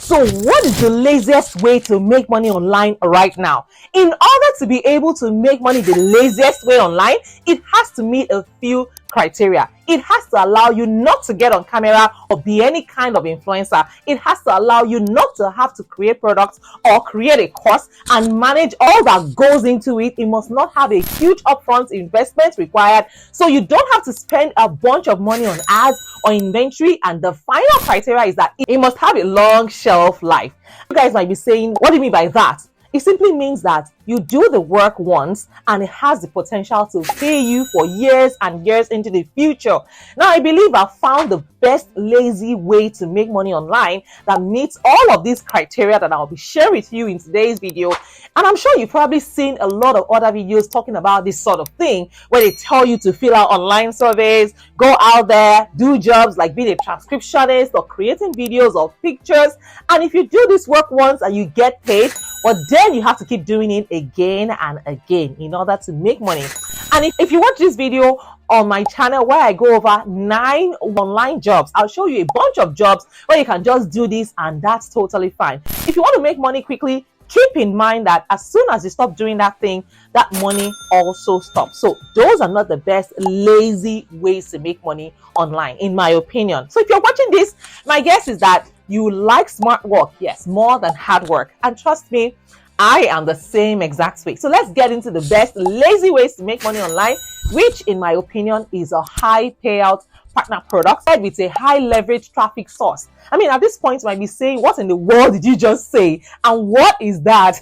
So what is the laziest way to make money online right now? In order to be able to make money the laziest way online, it has to meet a few criteria. It has to allow you not to get on camera or be any kind of influencer. It has to allow you not to have to create products or create a course and manage all that goes into it. It must not have a huge upfront investment required, so you don't have to spend a bunch of money on ads or inventory. And the final criteria is that it must have a long shelf life. You guys might be saying, what do you mean by that? It simply means that you do the work once and it has the potential to pay you for years and years into the future. Now, I believe I've found the best lazy way to make money online that meets all of these criteria that I'll be sharing with you in today's video. And I'm sure you've probably seen a lot of other videos talking about this sort of thing, where they tell you to fill out online surveys, go out there, do jobs like being a transcriptionist or creating videos or pictures. And if you do this work once and you get paid, well, then you have to keep doing it again and again in order to make money. And if you watch this video on my channel where I go over 9 online jobs, I'll show you a bunch of jobs where you can just do this, and that's totally fine. If you want to make money quickly, keep in mind that as soon as you stop doing that thing, that money also stops. So those are not the best lazy ways to make money online, in my opinion. So if you're watching this, my guess is that you like smart work, yes, more than hard work. And trust me, I am the same exact way. So let's get into the best lazy ways to make money online, which in my opinion is a high payout partner product with a high leverage traffic source. I mean, at this point you might be saying, what in the world did you just say? And what is that?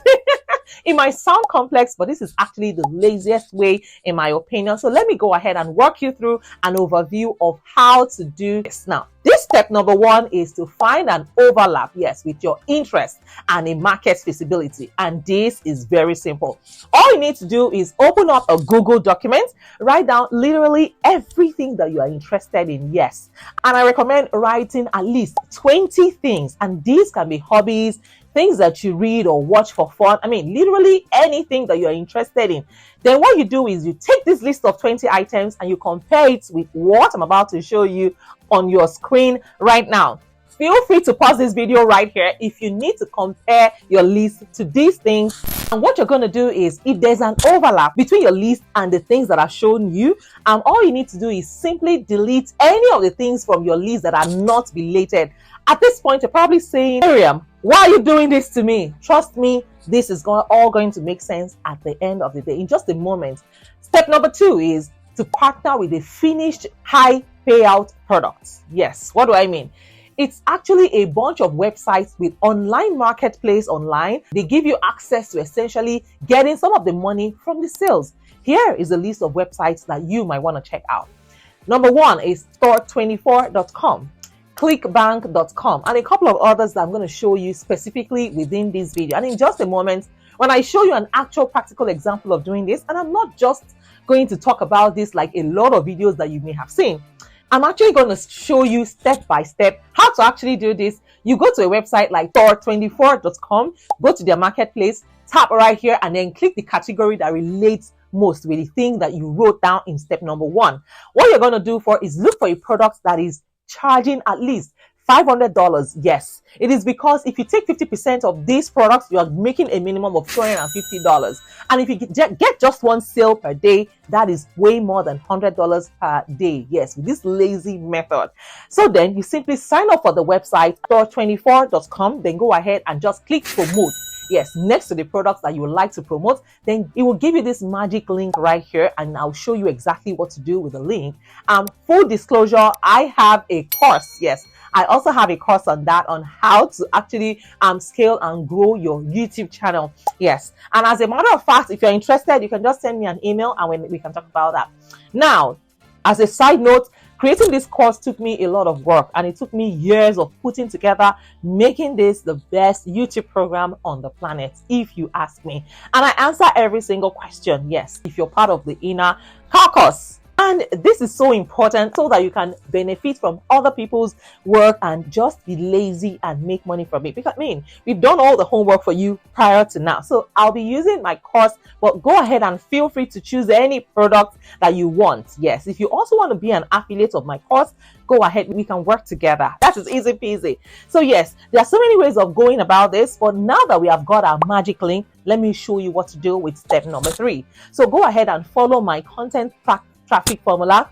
It might sound complex, but this is actually the laziest way in my opinion. So let me go ahead and walk you through an overview of how to do this. Now, this step number 1 is to find an overlap, yes, with your interest and a market feasibility. And this is very simple. All you need to do is open up a Google document, write down literally everything that you are interested in, yes. And I recommend writing at least 20 things. And these can be hobbies, things that you read or watch for fun. I mean, literally anything that you're interested in. Then what you do is you take this list of 20 items and you compare it with what I'm about to show you on your screen right now. Feel free to pause this video right here if you need to compare your list to these things. And what you're going to do is, if there's an overlap between your list and the things that are shown you, all you need to do is simply delete any of the things from your list that are not related. At this point, you're probably saying, Mariam, why are you doing this to me? Trust me, this is all going to make sense at the end of the day, in just a moment. Step number 2 is to partner with a finished high payout product. Yes, what do I mean? It's actually a bunch of websites with online marketplace online. They give you access to essentially getting some of the money from the sales. Here is a list of websites that you might want to check out. Number 1 is store24.com. clickbank.com, and a couple of others that I'm going to show you specifically within this video. And in just a moment, when I show you an actual practical example of doing this, and I'm not just going to talk about this like a lot of videos that you may have seen, I'm actually going to show you step by step how to actually do this. You go to a website like store24.com, go to their marketplace, tap right here, and then click the category that relates most with the thing that you wrote down in step number 1. What you're going to do is look for a product that is charging at least $500. Yes, it is because if you take 50% of these products, you are making a minimum of $250. And if you get just one sale per day, that is way more than $100 per day. Yes, with this lazy method. So then you simply sign up for the website store24.com, then go ahead and just click promote. Yes, next to the products that you would like to promote, then it will give you this magic link right here, and I'll show you exactly what to do with the link. Full disclosure, I have a course. Yes, I also have a course on that, on how to actually scale and grow your YouTube channel. Yes, and as a matter of fact, if you're interested, you can just send me an email and we can talk about that. Now, as a side note, creating this course took me a lot of work, and it took me years of putting together, making this the best YouTube program on the planet, if you ask me. And I answer every single question, yes, if you're part of the inner caucus. And this is so important so that you can benefit from other people's work and just be lazy and make money from it. Because I mean, we've done all the homework for you prior to now. So I'll be using my course, but go ahead and feel free to choose any product that you want. Yes, if you also want to be an affiliate of my course, go ahead, we can work together. That is easy peasy. So yes, there are so many ways of going about this, but now that we have got our magic link, let me show you what to do with step number 3. So go ahead and follow my content traffic formula.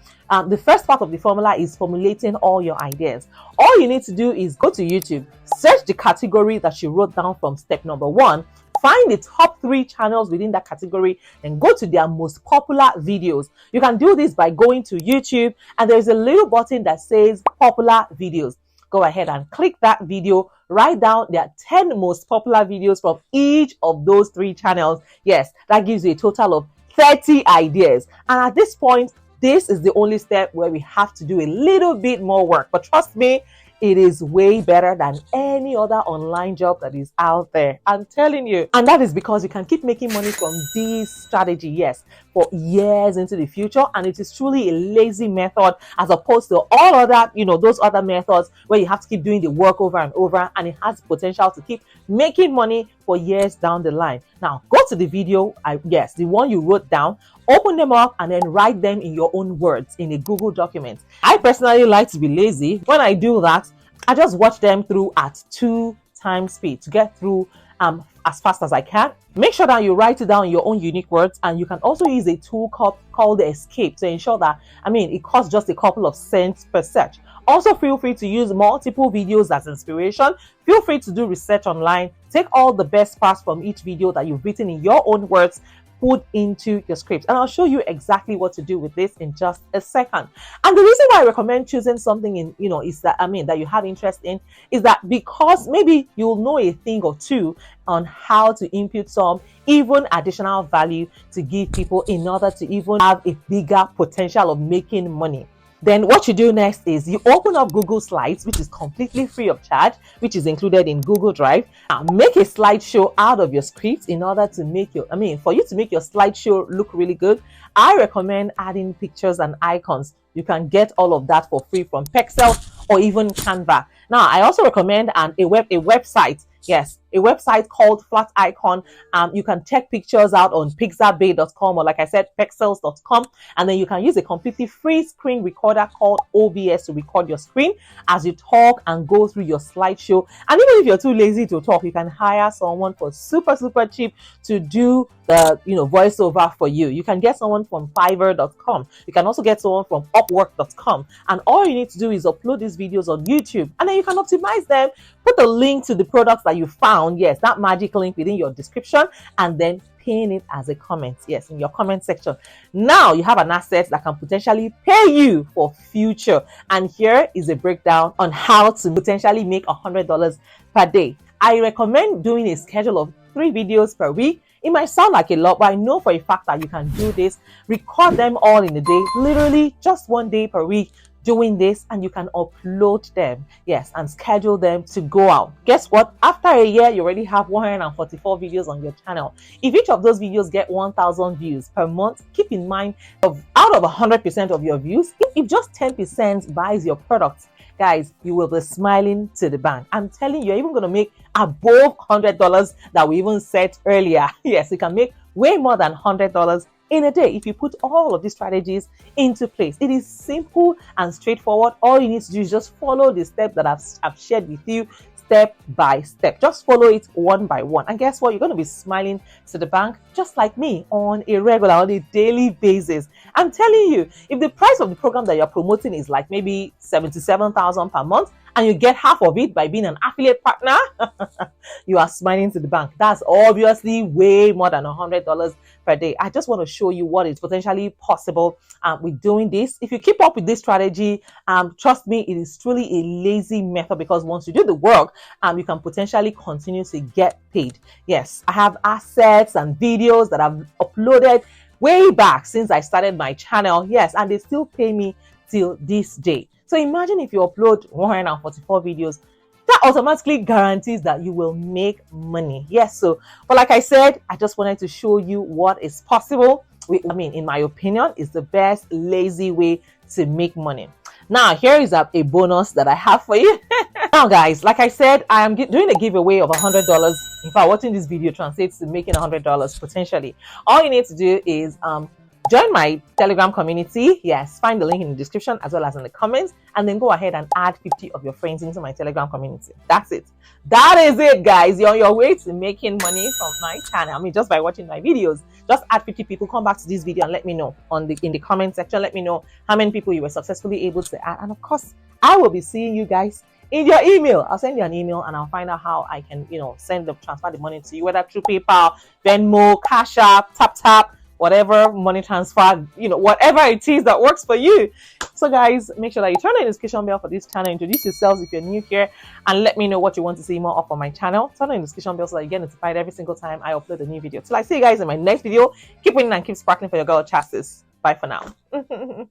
The first part of the formula is formulating all your ideas. All you need to do is go to YouTube, search the category that you wrote down from step number 1, find the top 3 channels within that category and go to their most popular videos. You can do this by going to YouTube and there's a little button that says popular videos. Go ahead and click that video, write down their 10 most popular videos from each of those 3 channels. Yes, that gives you a total of 30 ideas. And at this point, this is the only step where we have to do a little bit more work. But trust me, it is way better than any other online job that is out there. I'm telling you. And that is because you can keep making money from this strategy, yes, for years into the future. And it is truly a lazy method as opposed to all other, those other methods where you have to keep doing the work over and over. And it has potential to keep making money for years down the line. Now, go to the video, the one you wrote down, open them up and then write them in your own words in a Google document. I personally like to be lazy. When I do that, I just watch them through at 2 times speed to get through as fast as I can. Make sure that you write it down in your own unique words, and you can also use a tool called the Escape to ensure that, it costs just a couple of cents per search. Also, feel free to use multiple videos as inspiration. Feel free to do research online. Take all the best parts from each video that you've written in your own words, put into your script, and I'll show you exactly what to do with this in just a second. And the reason why I recommend choosing something is that that you have interest in is that because maybe you'll know a thing or two on how to input some even additional value to give people in order to even have a bigger potential of making money. Then what you do next is you open up Google Slides, which is completely free of charge, which is included in Google Drive. Make a slideshow out of your script in order to make for you to make your slideshow look really good. I recommend adding pictures and icons. You can get all of that for free from Pexel or even Canva. Now, I also recommend a website. Yes, a website called Flat Icon. You can check pictures out on pixabay.com or, like I said, pexels.com. And then you can use a completely free screen recorder called OBS to record your screen as you talk and go through your slideshow. And even if you're too lazy to talk, you can hire someone for super, super cheap to do the voiceover for you. You can get someone from Fiverr.com. You can also get someone from Upwork.com. And all you need to do is upload these videos on YouTube, and then you can optimize them. Put a link to the products that you found, yes, that magic link within your description, and then pin it as a comment, yes, in your comment section. Now you have an asset that can potentially pay you for future. And here is a breakdown on how to potentially make $100 per day. I recommend doing a schedule of 3 videos per week. It might sound like a lot, but I know for a fact that you can do this. Record them all in a day, literally just 1 day per week doing this, and you can upload them, yes, and schedule them to go out. Guess what? After a year, you already have 144 videos on your channel. If each of those videos get 1,000 views per month, keep in mind, out of 100% of your views, if just 10% buys your product, guys, you will be smiling to the bank. I'm telling you, you're even going to make above $100 that we even said earlier. Yes, you can make way more than $100 in a day if you put all of these strategies into place. It is simple and straightforward. All you need to do is just follow the steps that I've shared with you step by step. Just follow it one by one. And guess what? You're going to be smiling to the bank just like me on a daily basis. I'm telling you, if the price of the program that you're promoting is like maybe $77,000 per month, and you get half of it by being an affiliate partner, you are smiling to the bank. That's obviously way more than $100 per day. I just want to show you what is potentially possible with doing this. If you keep up with this strategy, trust me, it is truly a lazy method, because once you do the work, you can potentially continue to get paid. Yes, I have assets and videos that I've uploaded way back since I started my channel. Yes, and they still pay me till this day. So imagine if you upload 144 videos, that automatically guarantees that you will make money. Yes, but like I said, I just wanted to show you what is possible in my opinion, is the best lazy way to make money. Now, here is a bonus that I have for you. Now, guys, like I said, I am doing a giveaway of $100. In fact, watching this video translates to making $100 potentially. All you need to do is join my Telegram community. Yes, find the link in the description as well as in the comments, and then go ahead and add 50 of your friends into my Telegram community. That's it. That is it, guys. You're on your way to making money from my channel. I mean, just by watching my videos. Just add 50 people. Come back to this video and let me know in the comment section. Let me know how many people you were successfully able to add, and of course, I will be seeing you guys in your email. I'll send you an email and I'll find out how I can, transfer the money to you, whether through PayPal, Venmo, Cash App, Tap, whatever money transfer, whatever it is that works for you. So guys, make sure that you turn on the notification bell for this channel. Introduce yourselves if you're new here, and let me know what you want to see more of on my channel. Turn on the notification bell so that you get notified every single time I upload a new video. Till I see you guys in my next video, keep winning and keep sparkling for your girl Chassis. Bye for now.